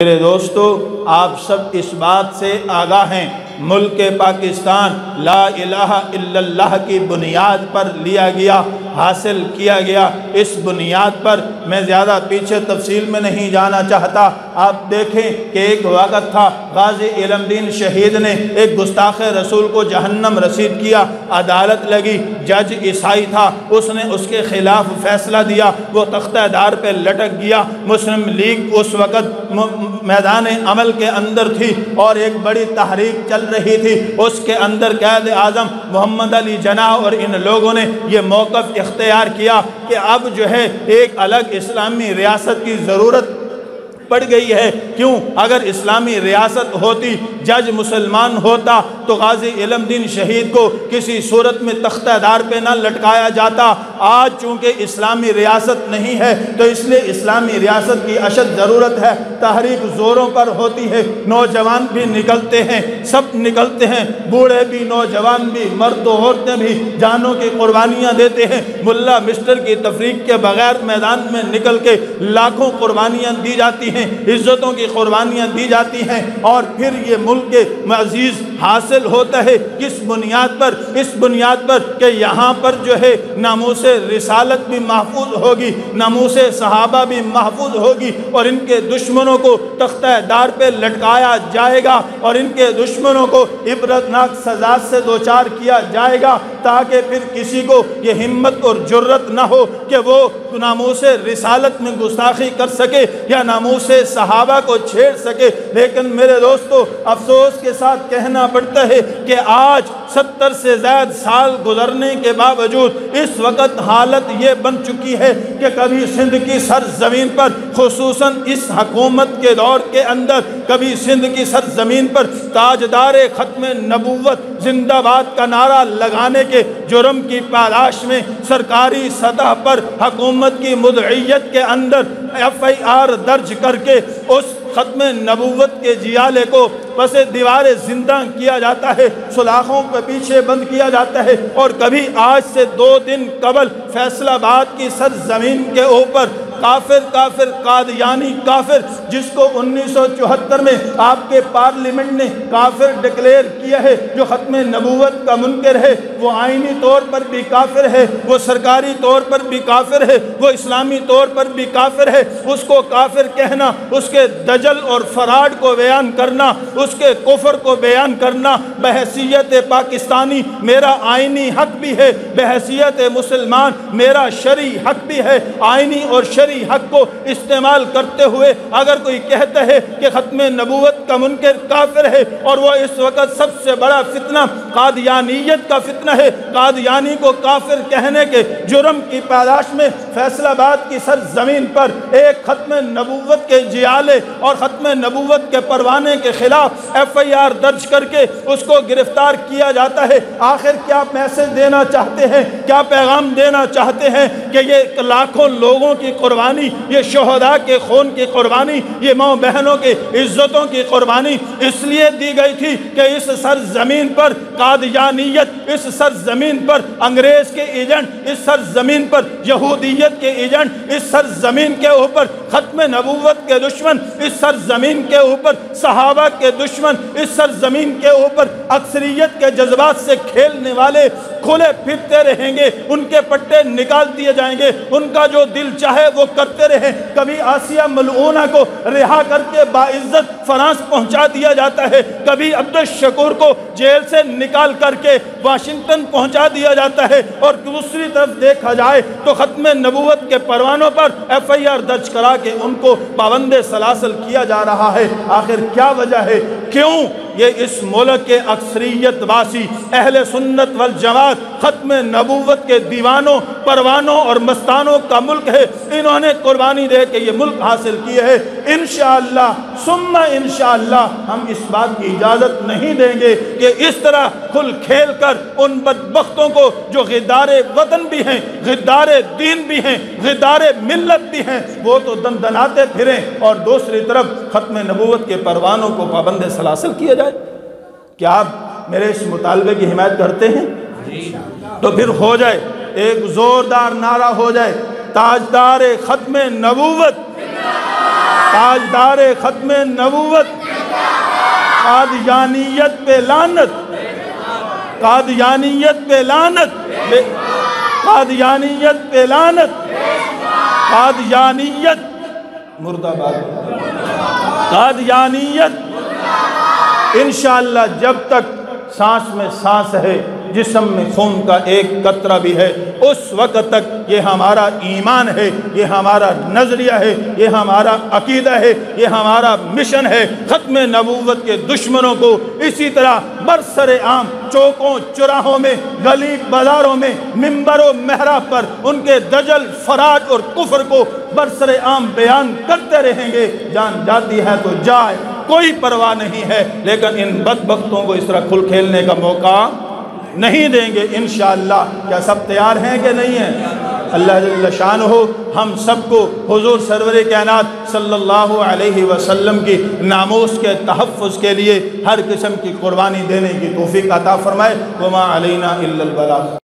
میرے دوستو، آپ سب اس بات سے آگاہ ہیں، ملک پاکستان لا الہ الا اللہ کی بنیاد پر لیا گیا، حاصل کیا گیا۔ اس بنیاد پر میں زیادہ پیچھے تفصیل میں نہیں جانا چاہتا۔ آپ دیکھیں کہ ایک وقت تھا، غازی علم دین شہید نے ایک گستاخ رسول کو جہنم رسید کیا، عدالت لگی، جج عیسائی تھا، اس نے اس کے خلاف فیصلہ دیا، وہ تختہ دار پہ لٹک گیا۔ مسلم لیگ اس وقت میدان عمل کے اندر تھی اور ایک بڑی تحریک چل رہی تھی، اس کے اندر قائد اعظم محمد علی جناح اور ان لوگوں نے یہ موقف اختیار کیا کہ اب جو ہے ایک الگ اسلامی ریاست کی ضرورت پڑ گئی ہے۔ کیوں؟ اگر اسلامی ریاست ہوتی، جج مسلمان ہوتا تو غازی علم دین شہید کو کسی صورت میں تختہ دار پہ نہ لٹکایا جاتا۔ آج چونکہ اسلامی ریاست نہیں ہے تو اس لیے اسلامی ریاست کی اشد ضرورت ہے۔ تحریک زوروں پر ہوتی ہے، نوجوان بھی نکلتے ہیں، سب نکلتے ہیں، بوڑھے بھی، نوجوان بھی، مرد و عورتیں بھی جانوں کی قربانیاں دیتے ہیں۔ ملا مسٹر کی تفریق کے بغیر میدان میں نکل کے لاکھوں قربانیاں دی جاتی ہیں، عزتوں کی قربانیاں دی جاتی ہیں، اور پھر یہ ملک معزز حاصل ہوتا ہے کس بنیاد پر؟ اس بنیاد پر کہ یہاں پر جو ہے ناموس رسالت بھی محفوظ ہوگی، ناموس صحابہ بھی محفوظ ہوگی، اور ان کے دشمنوں کو تختہ دار پہ لٹکایا جائے گا، اور ان کے دشمنوں کو عبرتناک سزا سے دوچار کیا جائے گا، تاکہ پھر کسی کو یہ ہمت اور جرت نہ ہو کہ وہ ناموس رسالت میں گستاخی کر سکے یا ناموس صحابہ کو چھیڑ سکے۔ لیکن میرے دوستو، افسوس کے ساتھ کہنا پڑتا ہے کہ آج 70 سے زائد سال گزرنے کے باوجود اس وقت حالت یہ بن چکی ہے کہ کبھی سندھ کی سرزمین پر، خصوصاً اس حکومت کے دور کے اندر، کبھی سندھ کی سرزمین پر تاجدار ختم نبوت زندہ باد کا نعرہ لگانے کے جرم کی پاداش میں سرکاری سطح پر حکومت کی مدعیت کے اندر FIR درج کر کے اس ختم نبوت کے جیالے کو پس دیوار زندہ کیا جاتا ہے، سلاخوں کے پیچھے بند کیا جاتا ہے۔ اور کبھی آج سے 2 دن قبل فیصل آباد کی سرزمین کے اوپر کافر قادیانی کافر، جس کو 1974 میں آپ کے پارلیمنٹ نے کافر ڈکلیئر کیا ہے، جو ختم نبوت کا منکر ہے، وہ آئینی طور پر بھی کافر ہے، وہ سرکاری طور پر بھی کافر ہے، وہ اسلامی طور پر بھی کافر ہے، اس کو کافر کہنا، اس کے دجل اور فراڈ کو بیان کرنا، اس کے کفر کو بیان کرنا بحیثیت پاکستانی میرا آئینی حق بھی ہے، بحیثیت مسلمان میرا شرعی حق بھی ہے۔ آئینی اور شرعی حق کو استعمال کرتے ہوئے اگر کوئی کہتا ہے کہ ختم نبوت کا منکر کافر ہے، اور وہ اس وقت سب سے بڑا فتنہ قادیانیت کا فتنہ ہے، قادیانی کو کافر کہنے کے جرم کی پاداش میں فیصل آباد کی سرزمین پر ایک ختم نبوت کے جیالے اور ختم نبوت کے پروانے کے خلاف FIR درج کر کے اس کو گرفتار کیا جاتا ہے۔ آخر کیا میسج دینا چاہتے ہیں، کیا پیغام دینا چاہتے ہیں کہ یہ لاکھوں لوگوں کی قربانی، یہ شہداء کے خون کی قربانی، یہ ماں بہنوں کی عزتوں کی قربانی اس لیے دی گئی تھی کہ اس سرزمین پر قادیانیت، اس سرزمین پر انگریز کے ایجنٹ، اس سرزمین پر یہودیت کے ایجنٹ، اس سرزمین کے اوپر ختم نبوت کے دشمن، اس سرزمین کے اوپر صحابہ کے دشمن، اس سرزمین کے اوپر اکثریت کے جذبات سے کھیلنے والے کھلے پھرتے رہیں گے، ان کے پٹے نکال دیے جائیں گے، ان کا جو دل چاہے وہ کرتے رہیں۔ کبھی آسیہ ملعونہ کو رہا کر کے باعزت فرانس پہنچا دیا جاتا ہے، کبھی عبدالشکور کو جیل سے نکال کر کے واشنگٹن پہنچا دیا جاتا ہے، اور دوسری طرف دیکھا جائے تو ختم نبوت کے پروانوں پر FIR درج کرا کے ان کو پابند سلاسل کیا جا رہا ہے۔ آخر کیا وجہ ہے؟ کیوں یہ اس ملک کے اکثریت واسی اہل سنت والجماعت ختم نبوت کے دیوانوں، پروانوں اور مستانوں کا ملک ہے، انہوں نے قربانی دے کے یہ ملک حاصل کیے ہے۔ انشاءاللہ ثم انشاءاللہ ہم اس بات کی اجازت نہیں دیں گے کہ اس طرح کھل کھیل کر ان بدبختوں کو جو غدار وطن بھی ہیں، غدار دین بھی ہیں، غدار ملت بھی ہیں، وہ تو دندناتے پھریں، اور دوسری طرف ختم نبوت کے پروانوں کو پابند سلاسل کیا جائے۔ کیا آپ میرے اس مطالبے کی حمایت کرتے ہیں؟ تو پھر ہو جائے، ایک زوردار نعرہ ہو جائے، تاجدار ختم نبوت تاجدار ختم نبوت، قادیانیت پہ لعنت، قادیانیت پہ لعنت، قادیانیت پہ لعنت، قادیانیت مرد آباد، قادیانیت انشاءاللہ جب تک سانس میں سانس ہے، جسم میں خون کا ایک قطرہ بھی ہے، اس وقت تک یہ ہمارا ایمان ہے، یہ ہمارا نظریہ ہے، یہ ہمارا عقیدہ ہے، یہ ہمارا مشن ہے۔ ختم نبوت کے دشمنوں کو اسی طرح برسر عام چوکوں چراہوں میں، گلی بازاروں میں، منبر و محراب پر ان کے دجل فراج اور کفر کو برسر عام بیان کرتے رہیں گے۔ جان جاتی ہے تو جائے، کوئی پرواہ نہیں ہے، لیکن ان بدبختوں کو اس طرح کھل کھیلنے کا موقع نہیں دیں گے انشاءاللہ۔ کیا سب تیار ہیں کہ نہیں ہیں؟ اللہ جل شانہ ہم سب کو حضور سرور کائنات صلی اللہ علیہ وسلم کی ناموس کے تحفظ کے لیے ہر قسم کی قربانی دینے کی توفیق عطا فرمائے۔ وما علینا الا البلاغ۔